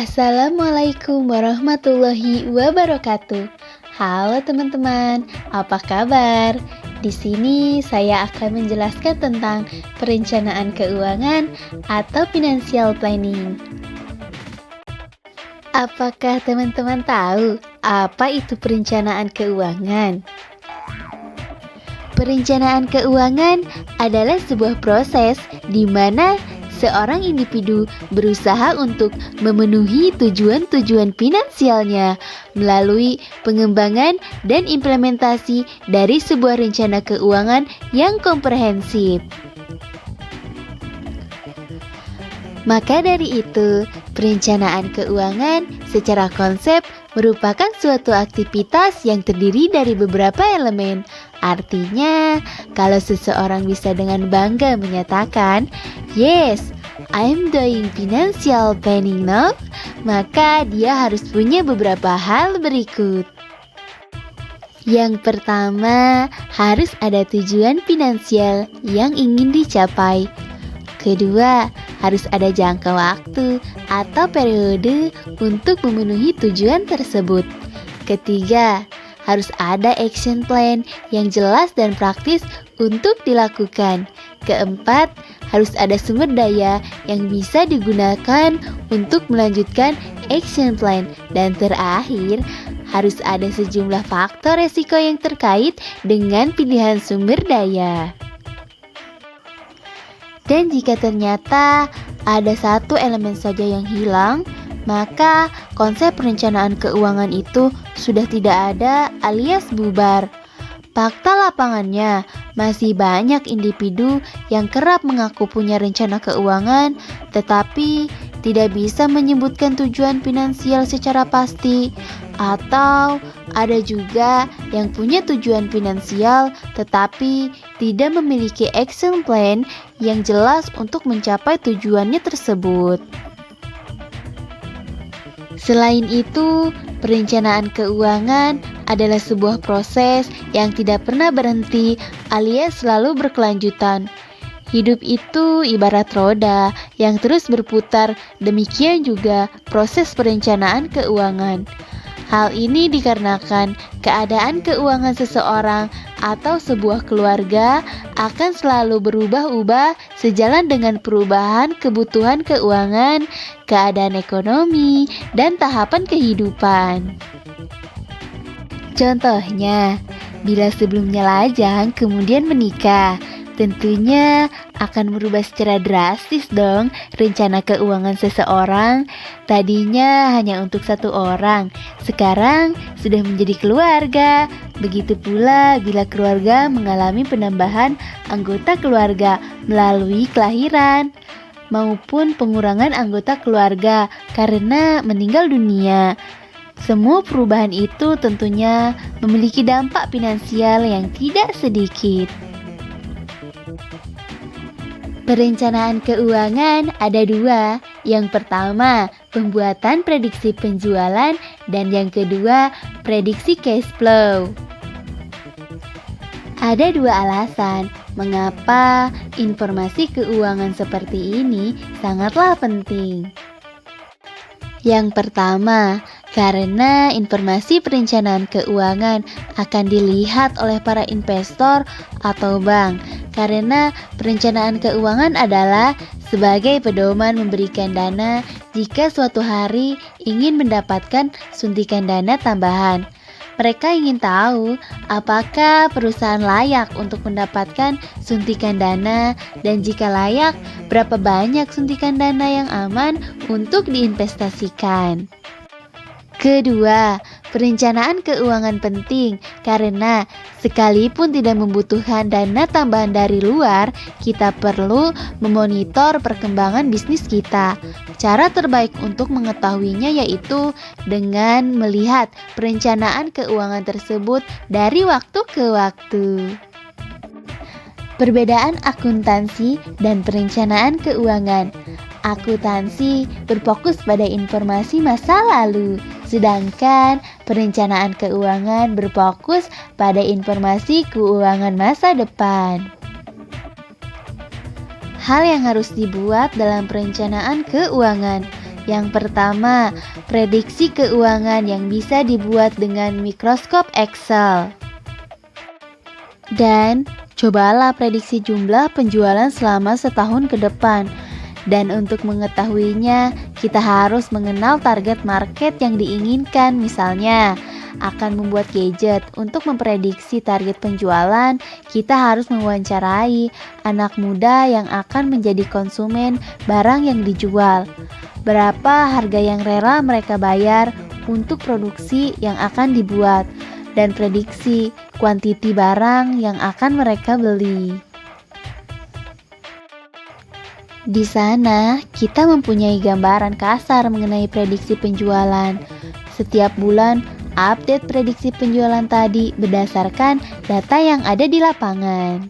Assalamualaikum warahmatullahi wabarakatuh. Halo teman-teman, apa kabar? Di sini saya akan menjelaskan tentang perencanaan keuangan atau financial planning. Apakah teman-teman tahu apa itu perencanaan keuangan? Perencanaan keuangan adalah sebuah proses di mana seorang individu berusaha untuk memenuhi tujuan-tujuan finansialnya melalui pengembangan dan implementasi dari sebuah rencana keuangan yang komprehensif. Maka dari itu, perencanaan keuangan secara konsep merupakan suatu aktivitas yang terdiri dari beberapa elemen. Artinya, kalau seseorang bisa dengan bangga menyatakan, "Yes, I'm doing financial planning now," maka dia harus punya beberapa hal berikut. Yang pertama, harus ada tujuan finansial yang ingin dicapai. Kedua, harus ada jangka waktu atau periode untuk memenuhi tujuan tersebut. Ketiga, harus ada action plan yang jelas dan praktis untuk dilakukan. Keempat, harus ada sumber daya yang bisa digunakan untuk melanjutkan action plan. Dan terakhir, harus ada sejumlah faktor resiko yang terkait dengan pilihan sumber daya. Dan jika ternyata ada satu elemen saja yang hilang, maka konsep perencanaan keuangan itu sudah tidak ada alias bubar. Fakta lapangannya, masih banyak individu yang kerap mengaku punya rencana keuangan, tetapi tidak bisa menyebutkan tujuan finansial secara pasti. Atau ada juga yang punya tujuan finansial tetapi tidak memiliki action plan yang jelas untuk mencapai tujuannya tersebut. Selain itu, perencanaan keuangan adalah sebuah proses yang tidak pernah berhenti alias selalu berkelanjutan. Hidup itu ibarat roda yang terus berputar, demikian juga proses perencanaan keuangan. Hal ini dikarenakan keadaan keuangan seseorang atau sebuah keluarga akan selalu berubah-ubah sejalan dengan perubahan kebutuhan keuangan, keadaan ekonomi, dan tahapan kehidupan. Contohnya, bila sebelumnya lajang kemudian menikah, tentunya akan merubah secara drastis dong rencana keuangan seseorang. Tadinya hanya untuk satu orang, sekarang sudah menjadi keluarga. Begitu pula bila keluarga mengalami penambahan anggota keluarga melalui kelahiran maupun pengurangan anggota keluarga karena meninggal dunia. Semua perubahan itu tentunya memiliki dampak finansial yang tidak sedikit. Perencanaan keuangan ada dua. Yang pertama, pembuatan prediksi penjualan, dan yang kedua, prediksi cash flow. Ada dua alasan mengapa informasi keuangan seperti ini sangatlah penting. Yang pertama, karena informasi perencanaan keuangan akan dilihat oleh para investor atau bank. Karena perencanaan keuangan adalah sebagai pedoman memberikan dana jika suatu hari ingin mendapatkan suntikan dana tambahan. Mereka ingin tahu apakah perusahaan layak untuk mendapatkan suntikan dana, dan jika layak, berapa banyak suntikan dana yang aman untuk diinvestasikan. Kedua, perencanaan keuangan penting karena sekalipun tidak membutuhkan dana tambahan dari luar, kita perlu memonitor perkembangan bisnis kita. Cara terbaik untuk mengetahuinya yaitu dengan melihat perencanaan keuangan tersebut dari waktu ke waktu. Perbedaan akuntansi dan perencanaan keuangan. Akuntansi berfokus pada informasi masa lalu, sedangkan perencanaan keuangan berfokus pada informasi keuangan masa depan. Hal yang harus dibuat dalam perencanaan keuangan. Yang pertama, prediksi keuangan yang bisa dibuat dengan mikroskop Excel. Dan cobalah prediksi jumlah penjualan selama setahun ke depan. Dan untuk mengetahuinya, kita harus mengenal target market yang diinginkan. Misalnya, akan membuat gadget. Untuk memprediksi target penjualan, kita harus mewawancarai anak muda yang akan menjadi konsumen barang yang dijual. Berapa harga yang rela mereka bayar untuk produksi yang akan dibuat, dan prediksi kuantiti barang yang akan mereka beli. Di sana, kita mempunyai gambaran kasar mengenai prediksi penjualan. Setiap bulan, update prediksi penjualan tadi berdasarkan data yang ada di lapangan.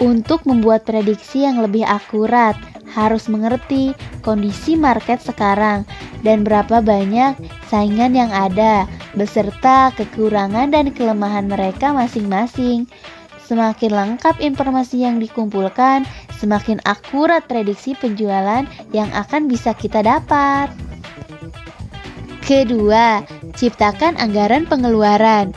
Untuk membuat prediksi yang lebih akurat, harus mengerti kondisi market sekarang dan berapa banyak saingan yang ada, beserta kekurangan dan kelemahan mereka masing-masing. Semakin lengkap informasi yang dikumpulkan, semakin akurat prediksi penjualan yang akan bisa kita dapat. Kedua, ciptakan anggaran pengeluaran.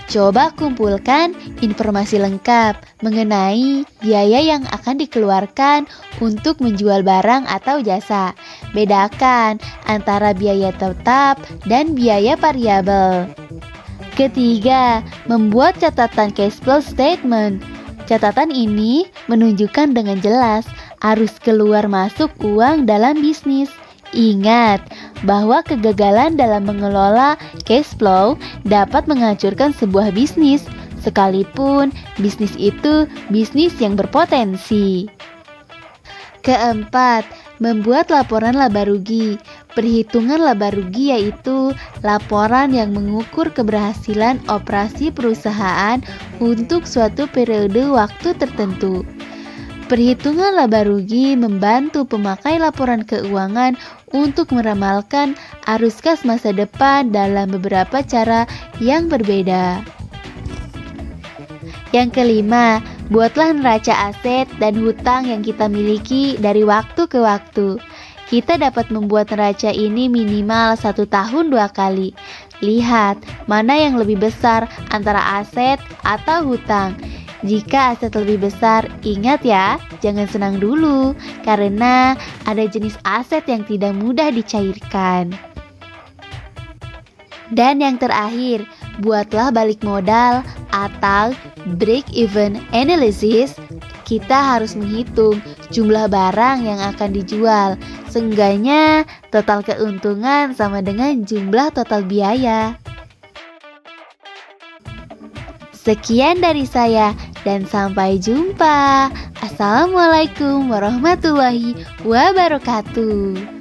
Coba kumpulkan informasi lengkap mengenai biaya yang akan dikeluarkan untuk menjual barang atau jasa. Bedakan antara biaya tetap dan biaya variabel. Ketiga, membuat catatan cash flow statement. Catatan ini menunjukkan dengan jelas arus keluar masuk uang dalam bisnis. Ingat bahwa kegagalan dalam mengelola cash flow dapat menghancurkan sebuah bisnis, sekalipun bisnis itu bisnis yang berpotensi. Keempat, membuat laporan laba rugi. Perhitungan laba rugi yaitu laporan yang mengukur keberhasilan operasi perusahaan untuk suatu periode waktu tertentu. Perhitungan laba rugi membantu pemakai laporan keuangan untuk meramalkan arus kas masa depan dalam beberapa cara yang berbeda. Yang kelima, buatlah neraca aset dan hutang yang kita miliki dari waktu ke waktu. Kita dapat membuat neraca ini minimal 1 tahun 2 kali. Lihat mana yang lebih besar antara aset atau hutang. Jika aset lebih besar, ingat ya, jangan senang dulu karena ada jenis aset yang tidak mudah dicairkan. Dan yang terakhir, buatlah balik modal atau break-even analysis. Kita harus menghitung jumlah barang yang akan dijual. Seenggaknya total keuntungan sama dengan jumlah total biaya. Sekian dari saya dan sampai jumpa. Assalamualaikum warahmatullahi wabarakatuh.